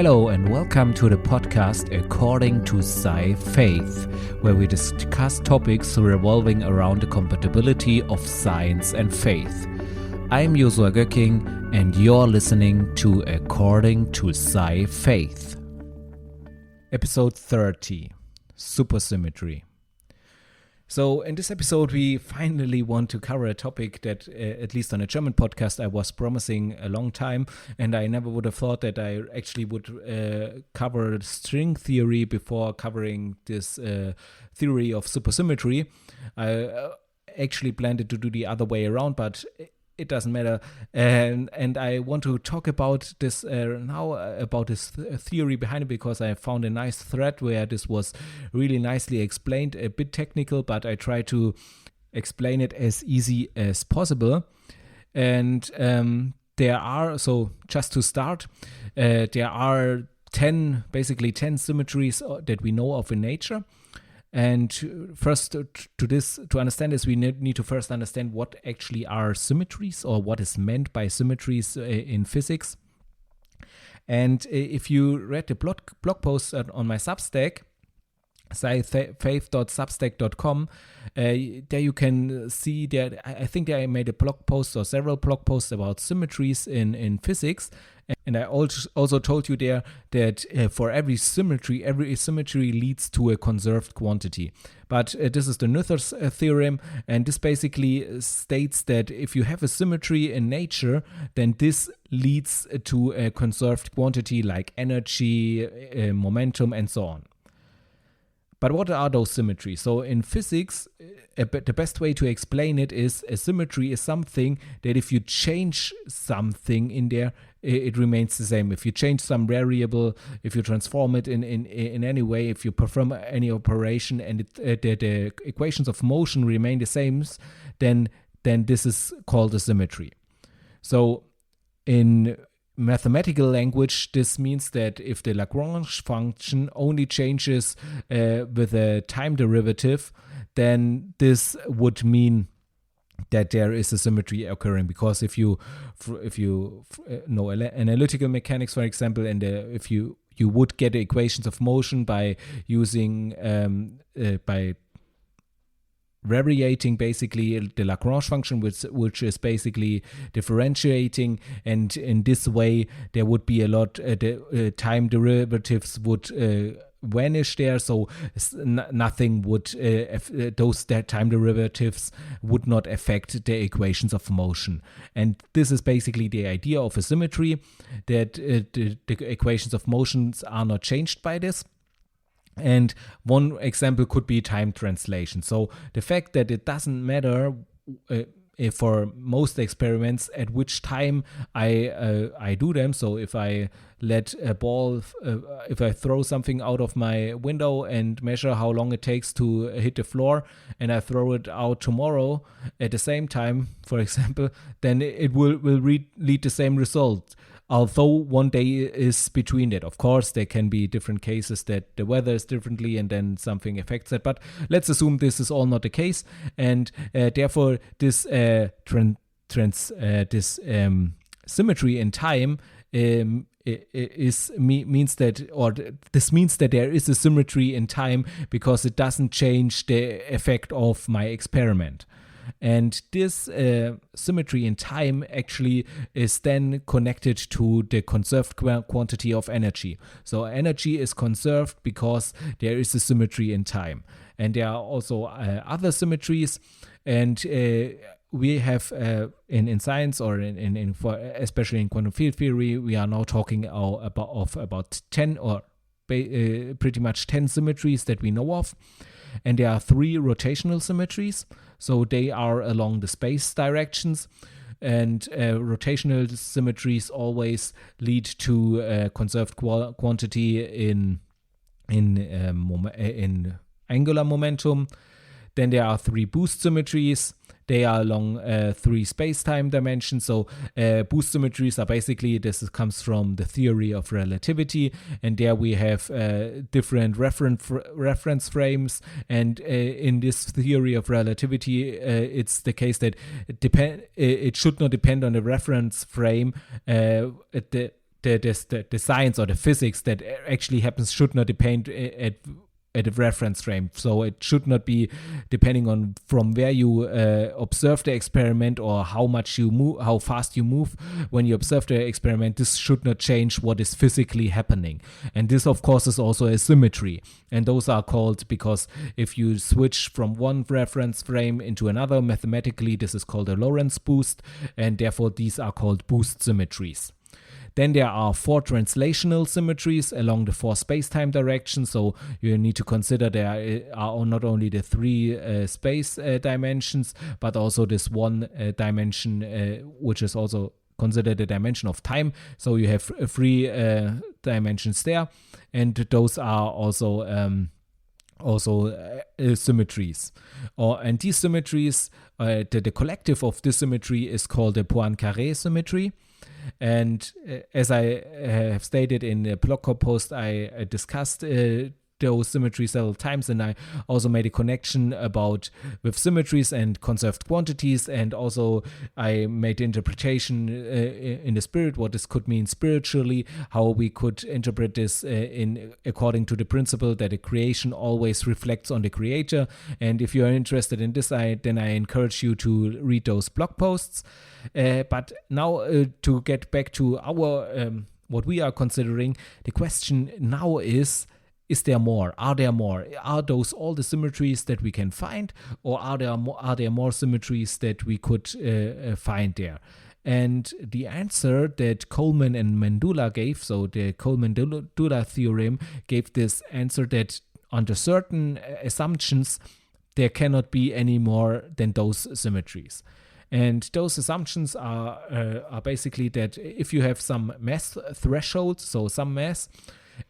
Hello and welcome to the podcast According to Sci-Faith, where we discuss topics revolving around the compatibility of science and faith. I'm Joshua Göcking and you're listening to According to Sci-Faith. Episode 30, Supersymmetry. So in this episode, we finally want to cover a topic that, at least on a German podcast, I was promising a long time, and I never would have thought that I actually would cover string theory before covering this theory of supersymmetry. I actually planned it to do the other way around, but it doesn't matter, and I want to talk about this now, about this theory behind it, because I found a nice thread where this was really nicely explained, a bit technical, but I try to explain it as easy as possible. And there are, so just to start, there are 10 symmetries that we know of in nature. And first, to understand this, we need to first understand what actually are symmetries, or what is meant by symmetries in physics. And if you read the blog post on my Substack, Sci-Faith.substack.com, there you can see that I think I made a blog post or several blog posts about symmetries in physics. And I also told you there that for every symmetry leads to a conserved quantity. But this is the Noether's theorem, and this basically states that if you have a symmetry in nature, then this leads to a conserved quantity like energy, momentum, and so on. But what are those symmetries? So in physics, the best way to explain it is a symmetry is something that if you change something in there, it remains the same. If you change some variable, if you transform it in any way, if you perform any operation and the equations of motion remain the same, then this is called a symmetry. So in mathematical language, this means that if the Lagrange function only changes with a time derivative, then this would mean that there is a symmetry occurring. Because if you know analytical mechanics, for example, and if you would get the equations of motion by using by variating basically the Lagrange function, which is basically differentiating, and in this way there would be a lot the time derivatives would vanish there, so nothing would those time derivatives would not affect the equations of motion. And this is basically the idea of a symmetry, that the equations of motions are not changed by this. And one example could be time translation. So the fact that it doesn't matter for most experiments at which time I do them. So if I let a ball, if I throw something out of my window and measure how long it takes to hit the floor, and I throw it out tomorrow at the same time, for example, then it will lead the same result. Although one day is between that. Of course, there can be different cases that the weather is differently and then something affects that. But let's assume this is all not the case. And therefore, this symmetry in time means that there is a symmetry in time, because it doesn't change the effect of my experiment. And this symmetry in time actually is then connected to the conserved quantity of energy. So energy is conserved because there is a symmetry in time. And there are also other symmetries, and we have in science, or especially in quantum field theory, we are now talking about 10 or pretty much 10 symmetries that we know of. And there are 3 rotational symmetries. So they are along the space directions, and rotational symmetries always lead to conserved quantity in angular momentum. Then there are 3 boost symmetries. They are along 3 space-time dimensions. So boost symmetries are basically, this comes from the theory of relativity, and there we have different reference frames. And in this theory of relativity, it's the case that it should not depend on the reference frame. the science or the physics that actually happens should not depend at a reference frame. So it should not be depending on from where you observe the experiment or how much you move, how fast you move when you observe the experiment. This should not change what is physically happening. And this, of course, is also a symmetry. And those are called, because if you switch from one reference frame into another, mathematically, this is called a Lorentz boost. And therefore, these are called boost symmetries. Then there are 4 translational symmetries along the 4 space-time directions. So you need to consider there are not only the 3 space dimensions, but also this one dimension, which is also considered the dimension of time. So you have 3 dimensions there, and those are also symmetries. And these symmetries, the collective of this symmetry is called the Poincaré symmetry. And as I have stated in the blog post, I discussed those symmetries several times, and I also made a connection with symmetries and conserved quantities, and also I made the interpretation in the spirit, what this could mean spiritually, how we could interpret this according to the principle that the creation always reflects on the creator. And if you are interested in this, then I encourage you to read those blog posts. But now to get back to our what we are considering, the question now is there more? Are there more? Are those all the symmetries that we can find, or are there more symmetries that we could find there? And the answer that Coleman and Mandula gave, so the Coleman-Mandula theorem, gave this answer that under certain assumptions there cannot be any more than those symmetries. And those assumptions are basically that if you have some mass threshold, so some mass,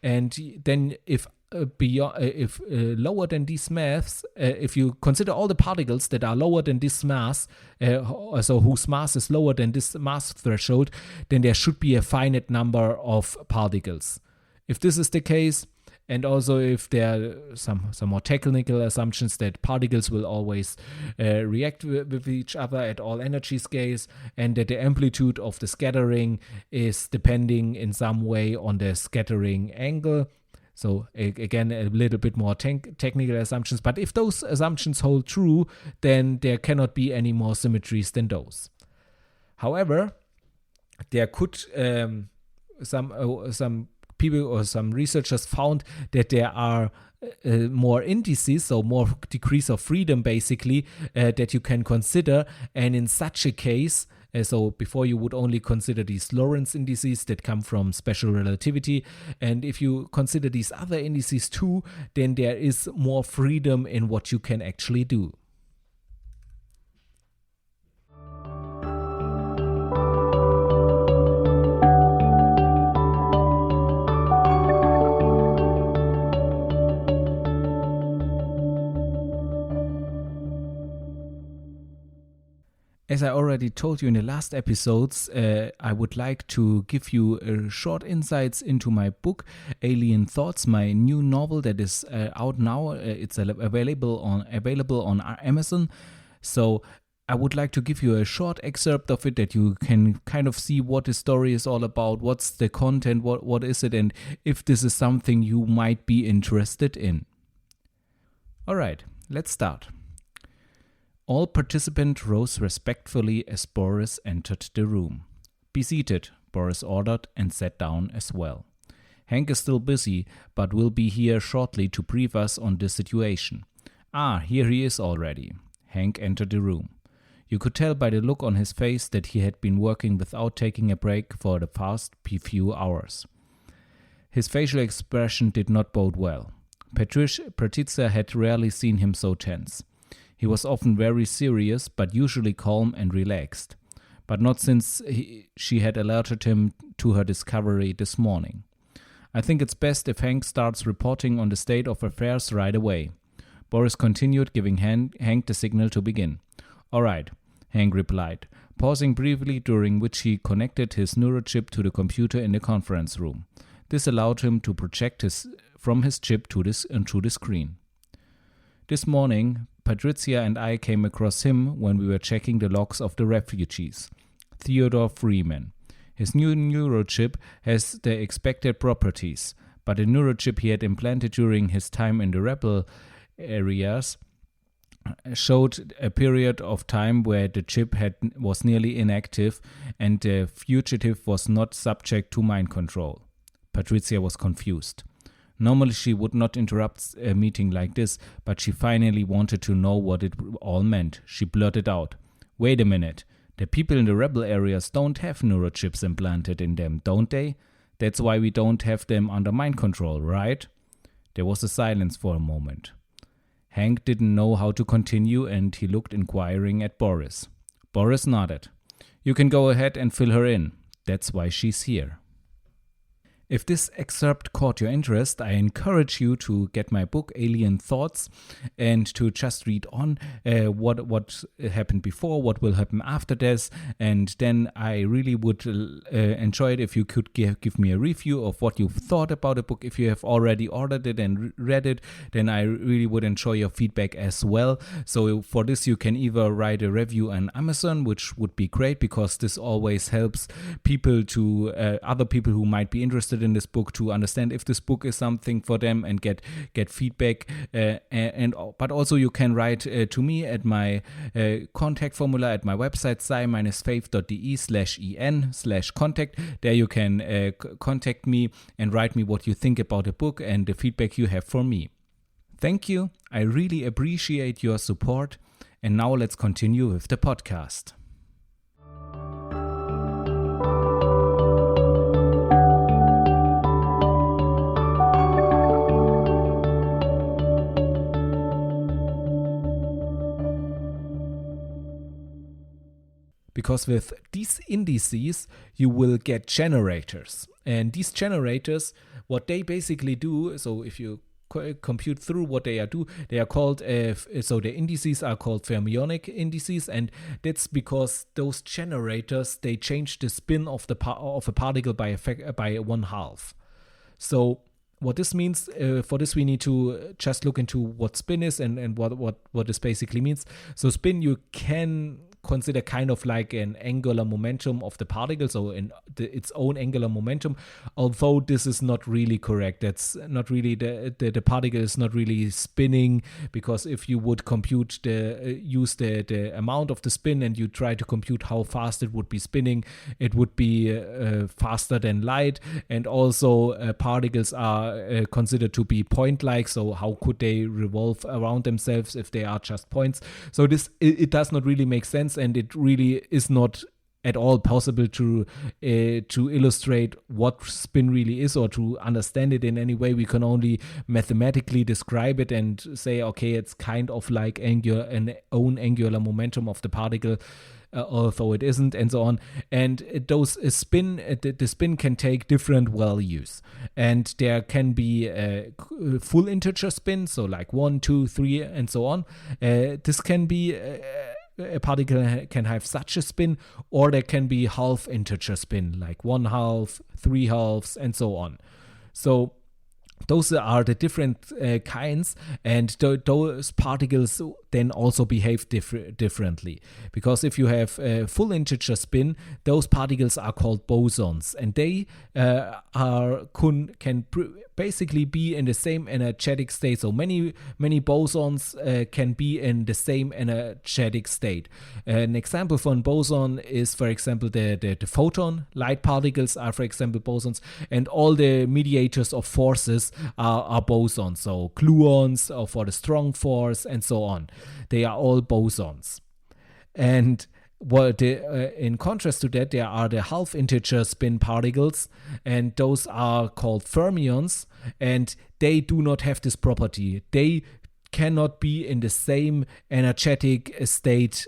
and then if lower than these mass, if you consider all the particles that are lower than this mass, so whose mass is lower than this mass threshold, then there should be a finite number of particles. If this is the case, and also if there are some more technical assumptions that particles will always react with each other at all energy scales, and that the amplitude of the scattering is depending in some way on the scattering angle. So again, a little bit more technical assumptions. But if those assumptions hold true, then there cannot be any more symmetries than those. However, there could some people or some researchers found that there are more indices, so more degrees of freedom basically, that you can consider. And in such a case, so before you would only consider these Lorentz indices that come from special relativity, and if you consider these other indices too, then there is more freedom in what you can actually do. As I already told you in the last episodes, I would like to give you short insights into my book, Alien Thoughts, my new novel that is out now. It's available on Amazon. So I would like to give you a short excerpt of it that you can kind of see what the story is all about, what's the content, what is it, and if this is something you might be interested in. All right, let's start. All participants rose respectfully as Boris entered the room. "Be seated," Boris ordered, and sat down as well. "Hank is still busy, but will be here shortly to brief us on the situation." "Ah, here he is already." Hank entered the room. You could tell by the look on his face that he had been working without taking a break for the past few hours. His facial expression did not bode well. Patrizia had rarely seen him so tense. He was often very serious, but usually calm and relaxed. But not since she had alerted him to her discovery this morning. "I think it's best if Hank starts reporting on the state of affairs right away." Boris continued, giving Hank the signal to begin. "All right," Hank replied, pausing briefly, during which he connected his neurochip to the computer in the conference room. This allowed him to project from his chip to the screen. "This morning, Patrizia and I came across him when we were checking the logs of the refugees. Theodore Freeman. His new neurochip has the expected properties, but the neurochip he had implanted during his time in the rebel areas showed a period of time where the chip was nearly inactive and the fugitive was not subject to mind control. Patricia was confused. Normally she would not interrupt a meeting like this, but she finally wanted to know what it all meant. She blurted out, "Wait a minute, the people in the rebel areas don't have neurochips implanted in them, don't they? That's why we don't have them under mind control, right?" There was a silence for a moment. Hank didn't know how to continue and he looked inquiring at Boris. Boris nodded. "You can go ahead and fill her in. That's why she's here." If this excerpt caught your interest, I encourage you to get my book Alien Thoughts and to just read on what happened before, what will happen after this, and then I really would enjoy it if you could give me a review of what you've thought about the book. If you have already ordered it and read it, then I really would enjoy your feedback as well. So for this you can either write a review on Amazon, which would be great because this always helps people to other people who might be interested in this book to understand if this book is something for them and get feedback. But also you can write to me at my contact formula at my website sci-faith.de/en/contact. There you can contact me and write me what you think about the book and the feedback you have for me. Thank you. I really appreciate your support. And now let's continue with the podcast. Because with these indices, you will get generators. And these generators, what they basically do, so if you compute through what they are called, so the indices are called fermionic indices, and that's because those generators, they change the spin of a particle by 1/2. So what this means, for this we need to just look into what spin is and what this basically means. So spin you can consider kind of like an angular momentum of the particle, so its own angular momentum, although this is not really correct. That's not really, the particle is not really spinning, because if you would compute use the amount of the spin and you try to compute how fast it would be spinning, it would be faster than light, and also particles are considered to be point-like, so how could they revolve around themselves if they are just points? So this it does not really make sense, and it really is not at all possible to illustrate what spin really is or to understand it in any way. We can only mathematically describe it and say, okay, it's kind of like an own angular momentum of the particle, although it isn't, and so on. And the spin can take different values, and there can be a full integer spin, so like 1, 2, 3, and so on. This can be a particle can have such a spin, or there can be half integer spin, like 1/2, 3/2, and so on. So those are the different kinds, and those particles then also behave differently. Because if you have a full integer spin, those particles are called bosons, and they can basically be in the same energetic state. So many bosons can be in the same energetic state. An example for a boson is, for example, the photon. Light particles are, for example, bosons, and all the mediators of forces are bosons. So gluons, or for the strong force, and so on. They are all bosons. And in contrast to that, there are the half integer spin particles, and those are called fermions, and they do not have this property. They cannot be in the same energetic state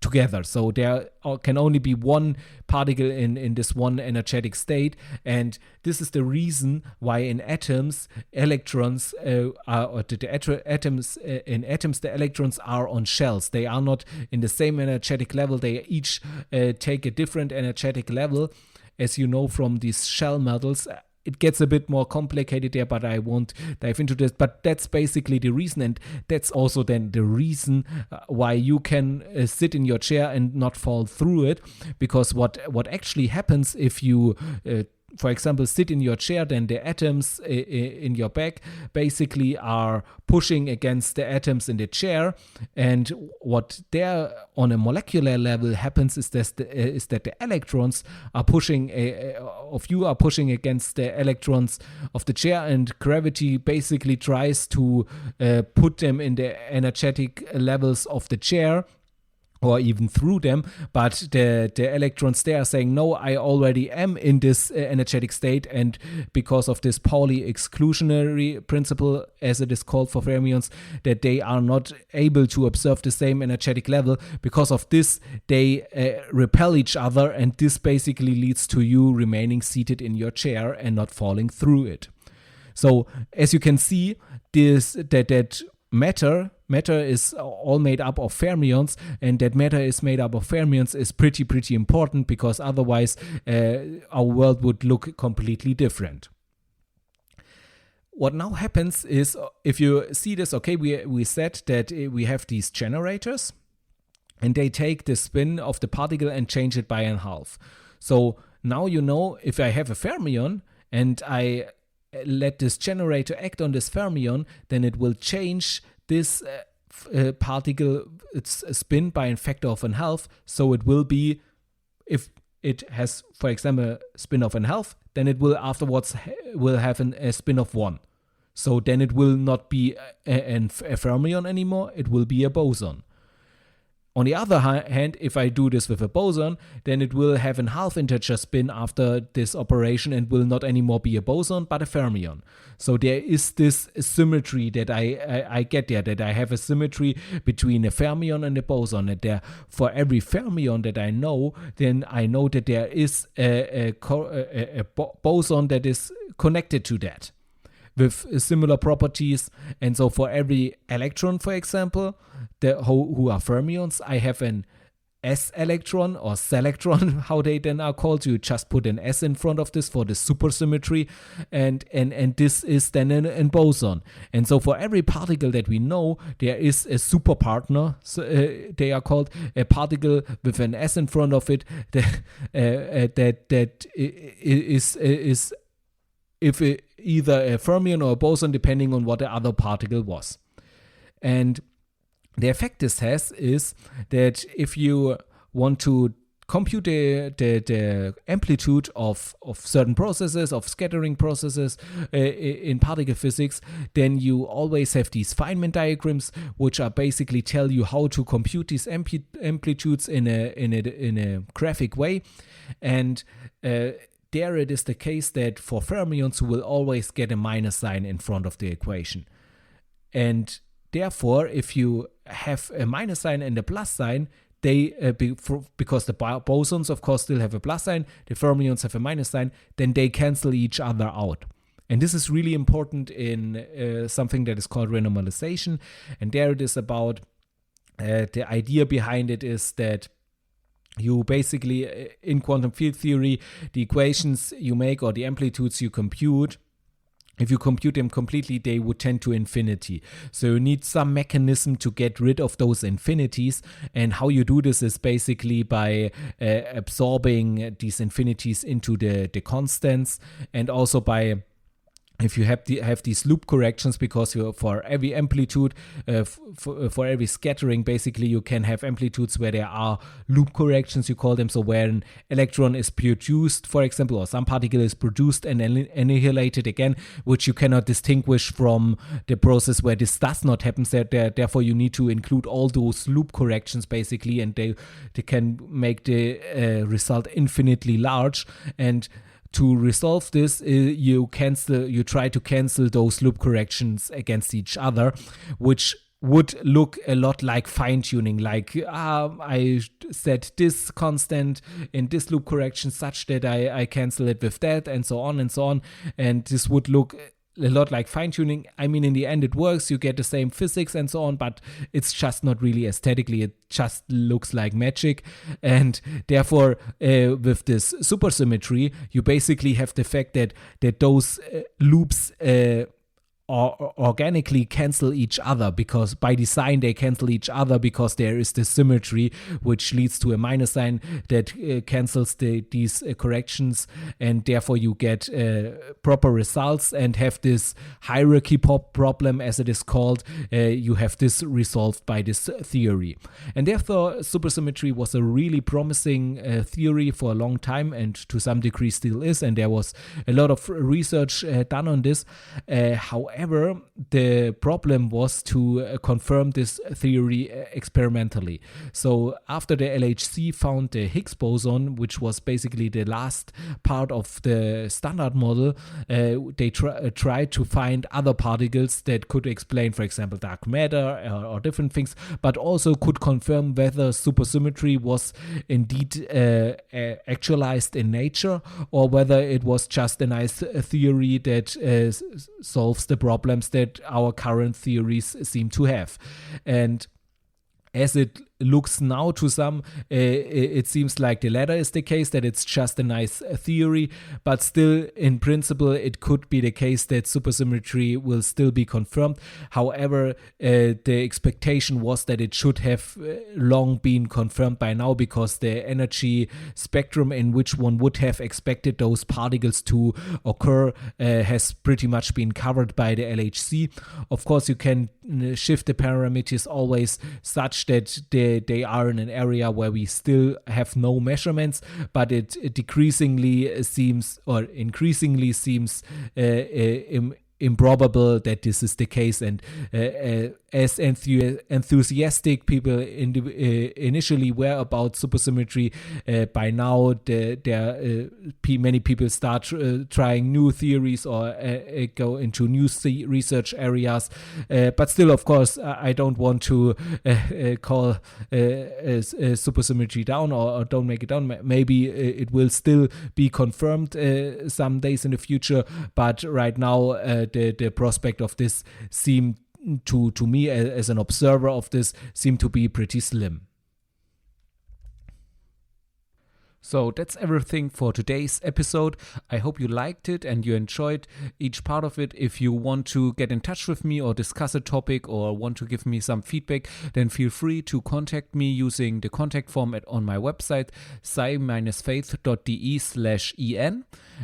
together. So there can only be one particle in this one energetic state, and this is the reason why in atoms electrons the electrons are on shells. They are not in the same energetic level. They each take a different energetic level. As you know from these shell metals, it gets a bit more complicated there, but I won't dive into this. But that's basically the reason, and that's also then the reason why you can sit in your chair and not fall through it. Because what actually happens if you for example, sit in your chair, then the atoms in your back basically are pushing against the atoms in the chair. And what there on a molecular level happens is that the electrons are pushing against the electrons of the chair, and gravity basically tries to put them in the energetic levels of the chair, or even through them, but the electrons there are saying, no, I already am in this energetic state, and because of this Pauli exclusionary principle, as it is called for fermions, that they are not able to observe the same energetic level. Because of this, they repel each other, and this basically leads to you remaining seated in your chair and not falling through it. So, as you can see, that matter is all made up of fermions, and that matter is made up of fermions is pretty important, because otherwise our world would look completely different. What now happens is, if you see this, okay, we said that we have these generators, and they take the spin of the particle and change it by 1/2. So now you know, if I have a fermion and I let this generator act on this fermion, then it will change this particle, its spin, by a factor of 1/2. So it will be, if it has, for example, a spin of 1/2, then it will afterwards will have a spin of 1. So then it will not be a fermion anymore, it will be a boson. On the other hand, if I do this with a boson, then it will have a half integer spin after this operation and will not anymore be a boson, but a fermion. So there is this symmetry that I get there, that I have a symmetry between a fermion and a boson. And there, for every fermion that I know, then I know that there is a boson that is connected to that with similar properties. And so for every electron, for example, who are fermions, I have an S electron or selectron, how they then are called. You just put an S in front of this for the supersymmetry, and this is then a boson. And so for every particle that we know, there is a super partner. So, they are called a particle with an S in front of it that is if either a fermion or a boson, depending on what the other particle was. And the effect this has is that if you want to compute the amplitude of certain processes, of scattering processes in particle physics, then you always have these Feynman diagrams, which are basically tell you how to compute these amplitudes in a graphic way. And there it is the case that for fermions, you will always get a minus sign in front of the equation. And therefore, if you have a minus sign and a plus sign, they because the bosons, of course, still have a plus sign, the fermions have a minus sign, then they cancel each other out. And this is really important in something that is called renormalization. And there it is about the idea behind it is that you basically, in quantum field theory, the equations you make or the amplitudes you compute, if you compute them completely, they would tend to infinity. So you need some mechanism to get rid of those infinities. And how you do this is basically by absorbing these infinities into the constants, and also by, if you have these loop corrections, because for every amplitude, for every scattering, basically you can have amplitudes where there are loop corrections, you call them. So where an electron is produced, for example, or some particle is produced and annihilated again, which you cannot distinguish from the process where this does not happen. Therefore, you need to include all those loop corrections, basically, and they can make the result infinitely large. And to resolve this, you try to cancel those loop corrections against each other, which would look a lot like fine-tuning, like I set this constant in this loop correction such that I cancel it with that, and so on and so on. And this would look a lot like fine-tuning. I mean, in the end it works, you get the same physics and so on, but it's just not really aesthetically, it just looks like magic. And therefore with this supersymmetry, you basically have the fact that those loops organically cancel each other, because by design they cancel each other, because there is this symmetry which leads to a minus sign that cancels these corrections, and therefore you get proper results and have this hierarchy problem, as it is called. You have this resolved by this theory, and therefore supersymmetry was a really promising theory for a long time, and to some degree still is, and there was a lot of research done on this. However, the problem was to confirm this theory experimentally. So after the LHC found the Higgs boson, which was basically the last part of the standard model, they tried to find other particles that could explain, for example, dark matter or different things, but also could confirm whether supersymmetry was indeed actualized in nature, or whether it was just a nice theory that solves the problems that our current theories seem to have. And as it looks now to some, it seems like the latter is the case, that it's just a nice theory, but still in principle it could be the case that supersymmetry will still be confirmed. However, the expectation was that it should have long been confirmed by now, because the energy spectrum in which one would have expected those particles to occur has pretty much been covered by the LHC. Of course, you can shift the parameters always such that they are in an area where we still have no measurements, but it increasingly seems improbable that this is the case. And as enthusiastic people initially were about supersymmetry, by now many people start trying new theories or go into new research areas. But still, of course, I don't want to call supersymmetry down or don't make it down. Maybe it will still be confirmed some days in the future, but right now the prospect of this seemed to me as an observer of this seemed to be pretty slim. So that's everything for today's episode. I hope you liked it and you enjoyed each part of it. If you want to get in touch with me or discuss a topic or want to give me some feedback, then feel free to contact me using the contact form on my website, sci-faith.de/en.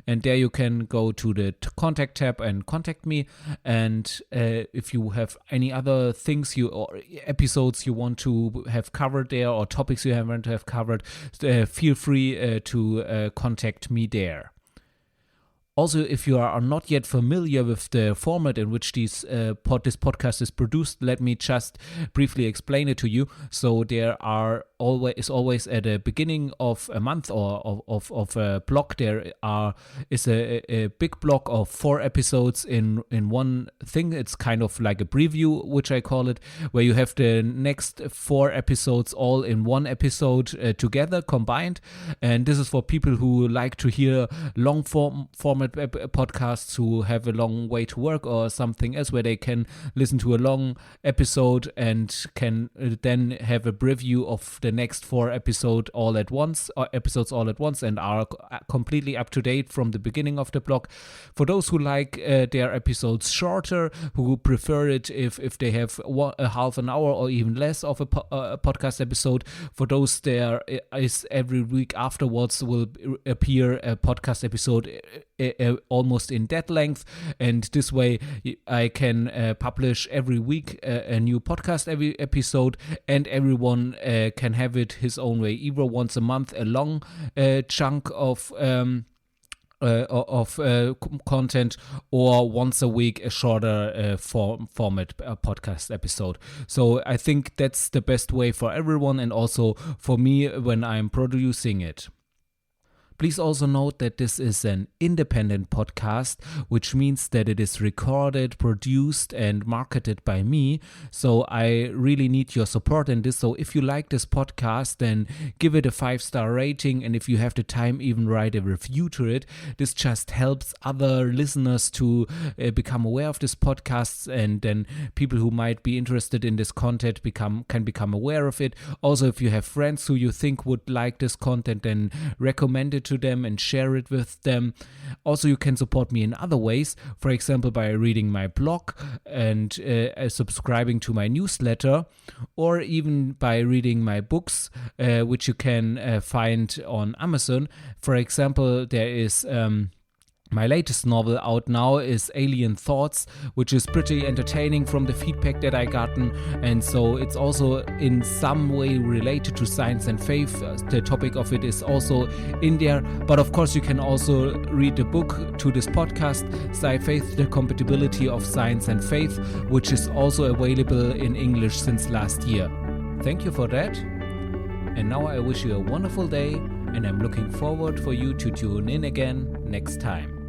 And there you can go to the contact tab and contact me. And if you have any other things or episodes you want to have covered there, or topics you want to have covered, feel free to contact me there. Also, if you are not yet familiar with the format in which this podcast is produced, let me just briefly explain it to you. So there is always at the beginning of a month or of a block, there is a big block of 4 episodes in one thing. It's kind of like a preview, which I call it, where you have the next 4 episodes all in one episode together, combined. And this is for people who like to hear long format podcasts, who have a long way to work or something else, where they can listen to a long episode and can then have a preview of the next 4 episodes all at once, and are completely up to date from the beginning of the block. For those who like their episodes shorter, who prefer it if they have a half an hour or even less of a podcast episode, for those there is every week afterwards will appear a podcast episode almost in that length, and this way I can publish every week a new podcast every episode, and everyone can have it his own way, either once a month a long chunk of content, or once a week a shorter format podcast episode. So I think that's the best way for everyone, and also for me when I'm producing it. Please also note that this is an independent podcast, which means that it is recorded, produced, and marketed by me. So I really need your support in this. So if you like this podcast, then give it a 5-star rating. And if you have the time, even write a review to it. This just helps other listeners to become aware of this podcast, and then people who might be interested in this content can become aware of it. Also, if you have friends who you think would like this content, then recommend it to them and share it with them. Also, you can support me in other ways, for example, by reading my blog and subscribing to my newsletter, or even by reading my books, which you can find on Amazon. For example, there is my latest novel out now is Alien Thoughts, which is pretty entertaining from the feedback that I gotten, and so it's also in some way related to science and faith. The topic of it is also in there, but of course you can also read the book to this podcast, Sci-Faith, The Compatibility of Science and Faith, which is also available in English since last year. Thank you for that, and now I wish you a wonderful day, and I'm looking forward for you to tune in again next time.